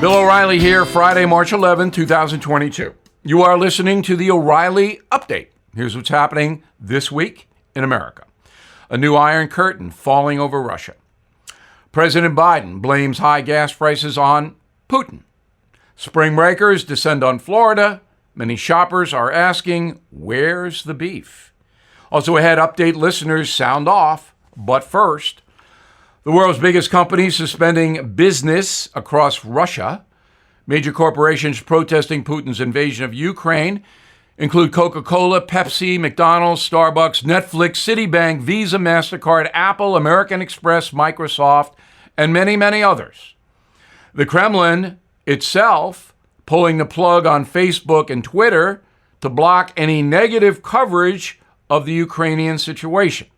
Bill O'Reilly here, Friday, March 11, 2022. You are listening to the O'Reilly Update. Here's what's happening this week in America. A new Iron Curtain falling over Russia. President Biden blames high gas prices on Putin. Spring breakers descend on Florida. Many shoppers are asking, where's the beef? Also ahead, update listeners sound off. But first, the world's biggest companies suspending business across Russia. Major corporations protesting Putin's invasion of Ukraine include Coca-Cola, Pepsi, McDonald's, Starbucks, Netflix, Citibank, Visa, MasterCard, Apple, American Express, Microsoft, and many, many others. The Kremlin itself pulling the plug on Facebook and Twitter to block any negative coverage of the Ukrainian situation.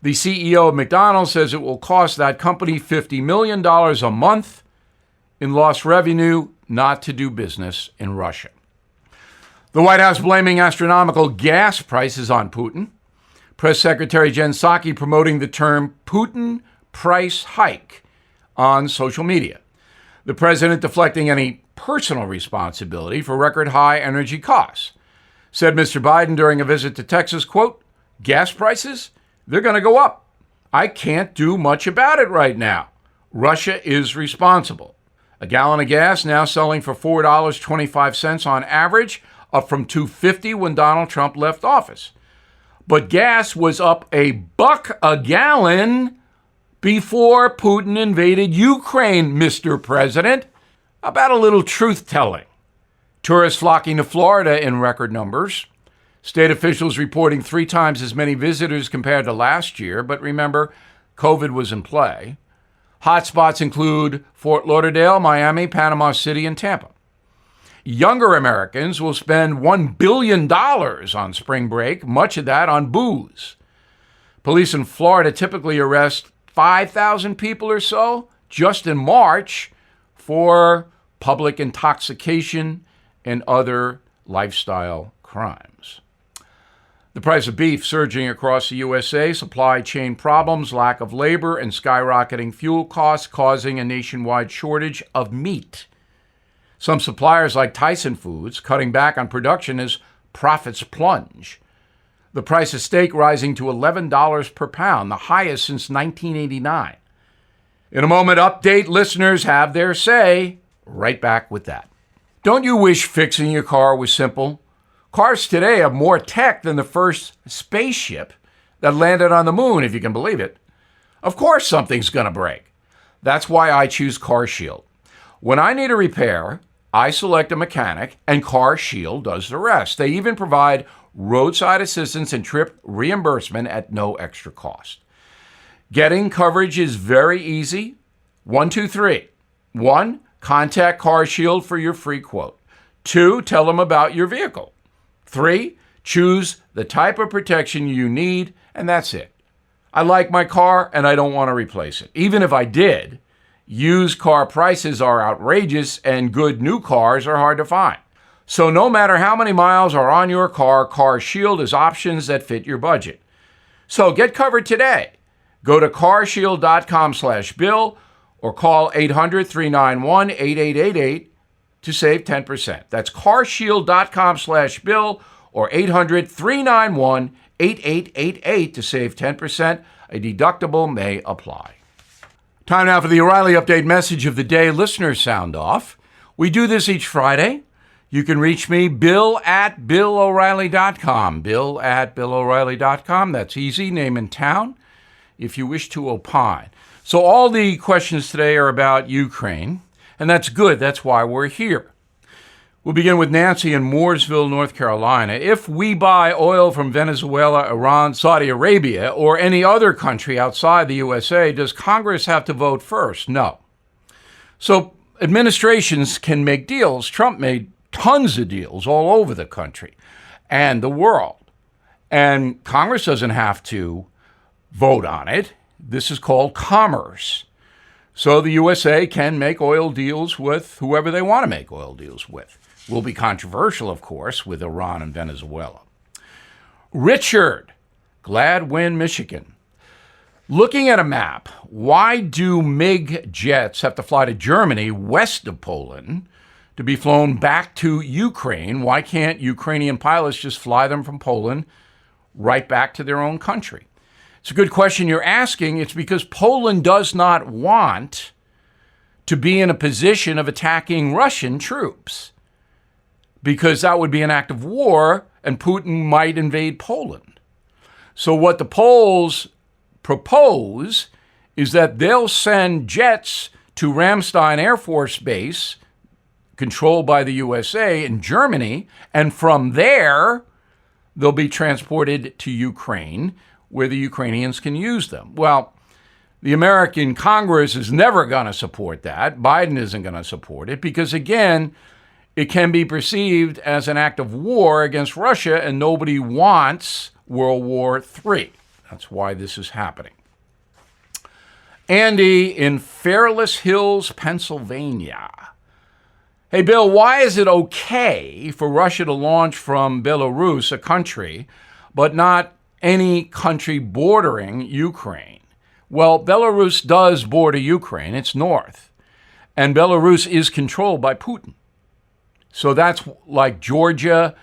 The CEO of McDonald's says it will cost that company $50 million a month in lost revenue not to do business in Russia. The White House blaming astronomical gas prices on Putin. Press Secretary Jen Psaki promoting the term Putin price hike on social media. The president deflecting any personal responsibility for record high energy costs. Said Mr. Biden during a visit to Texas, quote, gas prices? They're going to go up. I can't do much about it right now. Russia is responsible. A gallon of gas now selling for $4.25 on average, up from $2.50 when Donald Trump left office. But gas was up $1 a gallon before Putin invaded Ukraine, Mr. President. About a little truth-telling. Tourists flocking to Florida in record numbers. State officials reporting 3 times as many visitors compared to last year, but remember, COVID was in play. Hotspots include Fort Lauderdale, Miami, Panama City, and Tampa. Younger Americans will spend $1 billion on spring break, much of that on booze. Police in Florida typically arrest 5,000 people or so just in March for public intoxication and other lifestyle crimes. The price of beef surging across the USA, supply chain problems, lack of labor, and skyrocketing fuel costs causing a nationwide shortage of meat. Some suppliers like Tyson Foods cutting back on production as profits plunge. The price of steak rising to $11 per pound, the highest since 1989. In a moment, update listeners have their say. Right back with that. Don't you wish fixing your car was simple? Cars today have more tech than the first spaceship that landed on the moon, if you can believe it. Of course something's going to break. That's why I choose CarShield. When I need a repair, I select a mechanic, and CarShield does the rest. They even provide roadside assistance and trip reimbursement at no extra cost. Getting coverage is very easy. 1, 2, 3. 1, contact CarShield for your free quote. 2, tell them about your vehicle. 3, choose the type of protection you need, and that's it. I like my car, and I don't want to replace it. Even if I did, used car prices are outrageous, and good new cars are hard to find. So no matter how many miles are on your car, CarShield has options that fit your budget. So get covered today. Go to carshield.com/bill or call 800-391-8888 to save 10%. That's carshield.com/bill or 800-391-8888 to save 10%. A deductible may apply. Time now for the O'Reilly Update message of the day. Listeners sound off. We do this each Friday. You can reach me, bill@BillO'Reilly.com. Bill@BillO'Reilly.com. That's easy. Name and town if you wish to opine. So all the questions today are about Ukraine, and that's good. That's why we're here. We'll begin with Nancy in Mooresville, North Carolina. If we buy oil from Venezuela, Iran, Saudi Arabia, or any other country outside the USA, does Congress have to vote first? No. So administrations can make deals. Trump made tons of deals all over the country and the world. And Congress doesn't have to vote on it. This is called commerce. So the USA can make oil deals with whoever they want to make oil deals with. Will be controversial, of course, with Iran and Venezuela. Richard, Gladwin, Michigan. Looking at a map, why do MiG jets have to fly to Germany west of Poland to be flown back to Ukraine? Why can't Ukrainian pilots just fly them from Poland right back to their own country? It's a good question you're asking. It's because Poland does not want to be in a position of attacking Russian troops, because that would be an act of war and Putin might invade Poland. So what the Poles propose is that they'll send jets to Ramstein Air Force Base, controlled by the USA in Germany, and from there, they'll be transported to Ukraine, where the Ukrainians can use them. Well, the American Congress is never going to support that. Biden isn't going to support it because, again, it can be perceived as an act of war against Russia, and nobody wants World War III. That's why this is happening. Andy in Fairless Hills, Pennsylvania. Hey, Bill, why is it okay for Russia to launch from Belarus, a country, but not any country bordering Ukraine? Well, Belarus does border Ukraine. It's north. And Belarus is controlled by Putin. So that's like Georgia,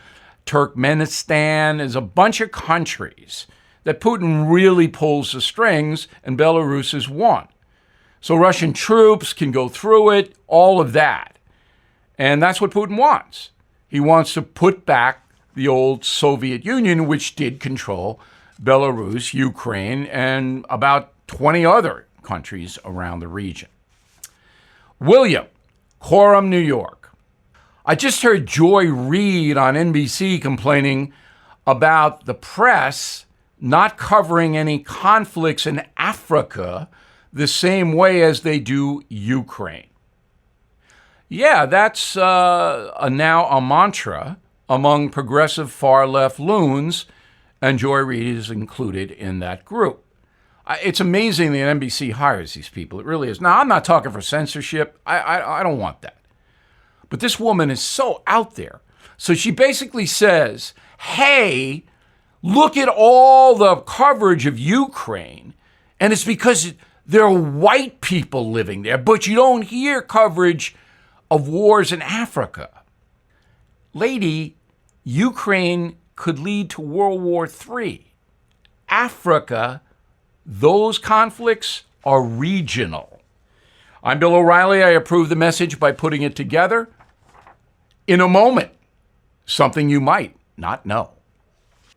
Turkmenistan, is a bunch of countries that Putin really pulls the strings, and Belarus is one. So Russian troops can go through it, all of that. And that's what Putin wants. He wants to put back the old Soviet Union, which did control Belarus, Ukraine, and about 20 other countries around the region. William, Coram, New York. I just heard Joy Reid on NBC complaining about the press not covering any conflicts in Africa the same way as they do Ukraine. Yeah, that's now a mantra among progressive far-left loons, and Joy Reid is included in that group. It's amazing that NBC hires these people. It really is. Now, I'm not talking for censorship. I don't want that. But this woman is so out there. So she basically says, hey, look at all the coverage of Ukraine, and it's because there are white people living there, but you don't hear coverage of wars in Africa. Lady, Ukraine could lead to World War III. Africa, those conflicts are regional. I'm Bill O'Reilly. I approve the message by putting it together. In a moment, something you might not know.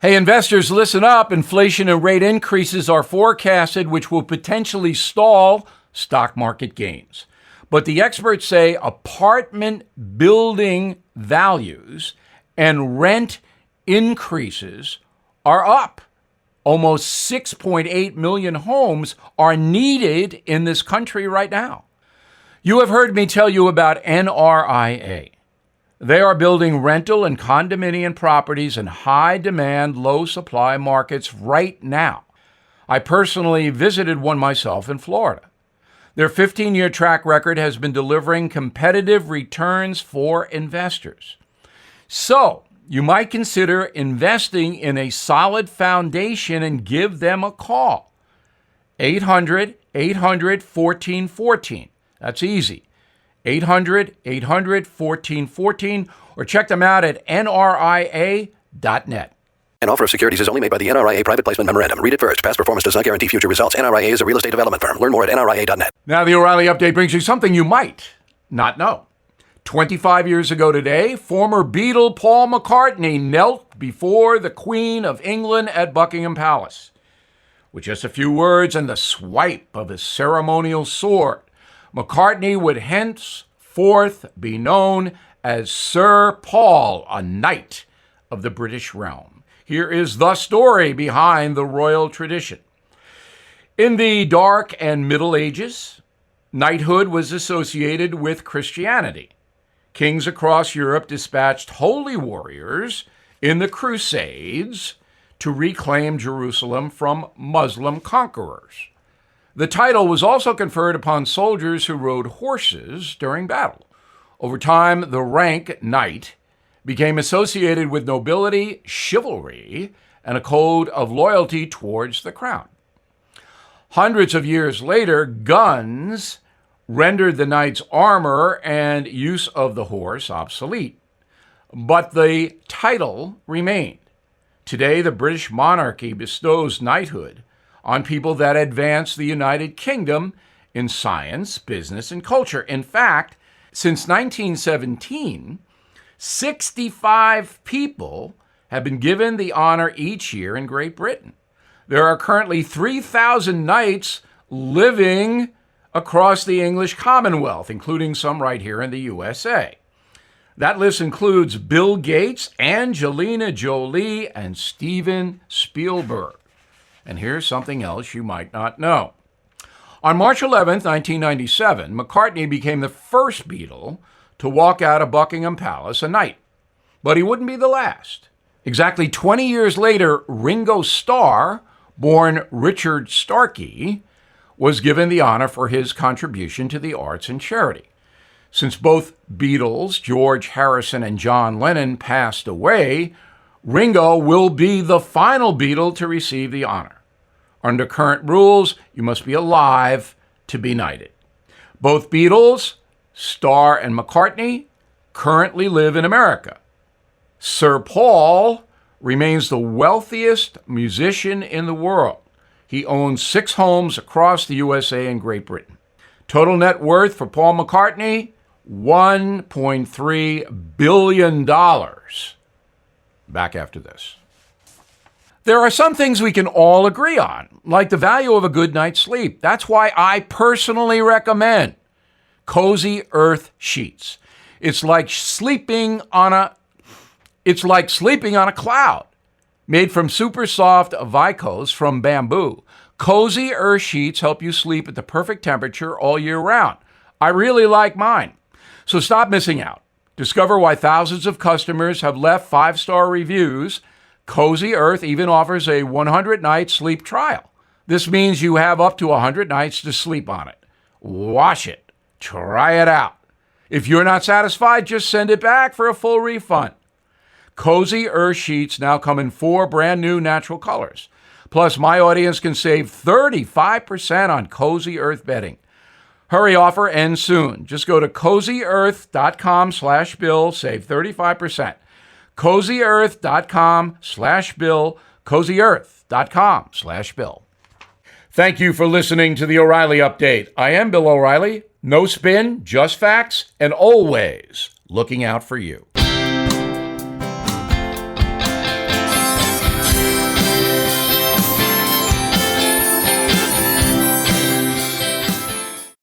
Hey, investors, listen up. Inflation and rate increases are forecasted, which will potentially stall stock market gains. But the experts say apartment building values and rent increases are up. Almost 6.8 million homes are needed in this country right now. You have heard me tell you about NRIA. They are building rental and condominium properties in high-demand, low-supply markets right now. I personally visited one myself in Florida. Their 15-year track record has been delivering competitive returns for investors. So, you might consider investing in a solid foundation and give them a call. 800-800-1414. That's easy. 800-800-1414, or check them out at nria.net. An offer of securities is only made by the NRIA Private Placement Memorandum. Read it first. Past performance does not guarantee future results. NRIA is a real estate development firm. Learn more at nria.net. Now, the O'Reilly Update brings you something you might not know. 25 years ago today, former Beatle Paul McCartney knelt before the Queen of England at Buckingham Palace. With just a few words and the swipe of his ceremonial sword, McCartney would henceforth be known as Sir Paul, a knight of the British realm. Here is the story behind the royal tradition. In the Dark and Middle Ages, knighthood was associated with Christianity. Kings across Europe dispatched holy warriors in the Crusades to reclaim Jerusalem from Muslim conquerors. The title was also conferred upon soldiers who rode horses during battle. Over time, the rank knight became associated with nobility, chivalry, and a code of loyalty towards the crown. Hundreds of years later, guns rendered the knight's armor and use of the horse obsolete. But the title remained. Today, the British monarchy bestows knighthood on people that advance the United Kingdom in science, business, and culture. In fact, since 1917, 65 people have been given the honor each year in Great Britain. There are currently 3,000 knights living across the English Commonwealth, including some right here in the USA. That list includes Bill Gates, Angelina Jolie, and Steven Spielberg. And here's something else you might not know. On March 11, 1997, McCartney became the first Beatle to walk out of Buckingham Palace a knight. But he wouldn't be the last. Exactly 20 years later, Ringo Starr, born Richard Starkey, was given the honor for his contribution to the arts and charity. Since both Beatles, George Harrison and John Lennon, passed away, Ringo will be the final Beatle to receive the honor. Under current rules, you must be alive to be knighted. Both Beatles, Starr and McCartney, currently live in America. Sir Paul remains the wealthiest musician in the world. He owns 6 homes across the USA and Great Britain. Total net worth for Paul McCartney, $1.3 billion. Back after this. There are some things we can all agree on, like the value of a good night's sleep. That's why I personally recommend Cozy Earth sheets. It's like sleeping on a cloud. Made from super soft vicose from bamboo, Cozy Earth sheets help you sleep at the perfect temperature all year round. I really like mine. So stop missing out. Discover why thousands of customers have left 5-star reviews. Cozy Earth even offers a 100-night sleep trial. This means you have up to 100 nights to sleep on it. Wash it. Try it out. If you're not satisfied, just send it back for a full refund. Cozy Earth sheets now come in 4 brand new natural colors. Plus, my audience can save 35% on Cozy Earth bedding. Hurry, offer ends soon. Just go to CozyEarth.com/Bill, save 35%. CozyEarth.com/Bill, CozyEarth.com/Bill. Thank you for listening to the O'Reilly Update. I am Bill O'Reilly. No spin, just facts, and always looking out for you.